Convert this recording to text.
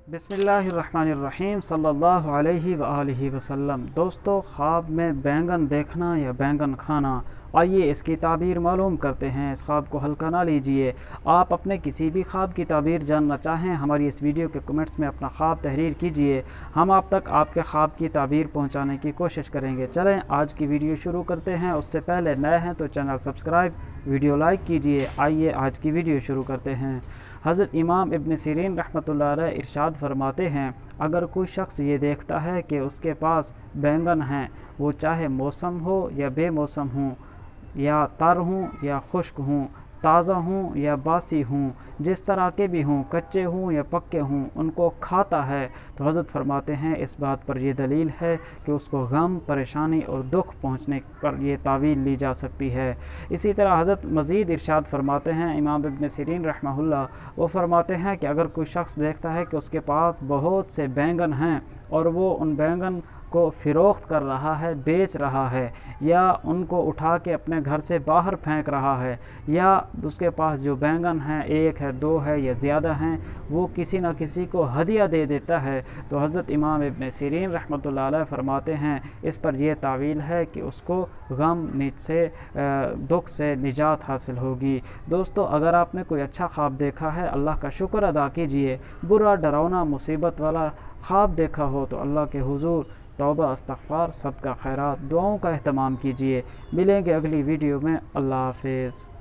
बिस्मिल्लाहिर्रहमानिर्रहीम सल्लल्लाहु अलैहि वआलिहि वसल्लम। दोस्तों, ख्वाब में बैंगन देखना या बैंगन खाना, आइए इसकी ताबीर मालूम करते हैं। इस ख्वाब को हल्का ना लीजिए। आप अपने किसी भी ख्वाब की ताबीर जानना चाहें, हमारी इस वीडियो के कमेंट्स में अपना ख्वाब तहरीर कीजिए। हम आप तक आपके ख्वाब की ताबीर पहुंचाने की कोशिश करेंगे। चलें आज की वीडियो शुरू करते हैं। उससे पहले नए हैं तो चैनल सब्सक्राइब, वीडियो लाइक कीजिए। आइए आज की वीडियो शुरू करते हैं। हज़रत इमाम इब्न सीरीन रहमतुल्लाह अलैह इरशाद फरमाते हैं, अगर कोई शख्स ये देखता है कि उसके पास बैंगन हैं, वो चाहे मौसम हो या बेमौसम हो, या तर हों या खुश्क हों, ताज़ा हों या बासी हों, जिस तरह के भी हों, कच्चे हों या पक्के हों, उनको खाता है, तो हज़रत फरमाते हैं इस बात पर यह दलील है कि उसको गम, परेशानी और दुख पहुँचने पर यह तावील ली जा सकती है। इसी तरह हज़रत मज़ीद इरशाद फरमाते हैं, इमाम इब्न सीरीन रहमहुल्लाह, वो फरमाते हैं कि अगर कोई शख्स देखता है कि उसके पास बहुत से बैंगन हैं और वो उन बैंगन को फ़रोख्त कर रहा है, बेच रहा है, या उनको उठा के अपने घर से बाहर फेंक रहा है, या उसके पास जो बैंगन हैं, एक है, दो है या ज़्यादा हैं, वो किसी न किसी को हदिया दे देता है, तो हज़रत इमाम इब्न सीरीन रहमतुल्लाह अलैह फरमाते हैं इस पर यह तावील है कि उसको गम से, दुख से निजात हासिल होगी। दोस्तों, अगर आपने कोई अच्छा ख्वाब देखा है, अल्लाह का शुक्र अदा कीजिए। बुरा, डरावना, मुसीबत वाला ख्वाब देखा हो तो अल्लाह के हुजूर तौबा, इस्तग़फ़ार, सदका, खैरात, दुआओं का एहतमाम कीजिए। मिलेंगे अगली वीडियो में। अल्लाह हाफ़िज़।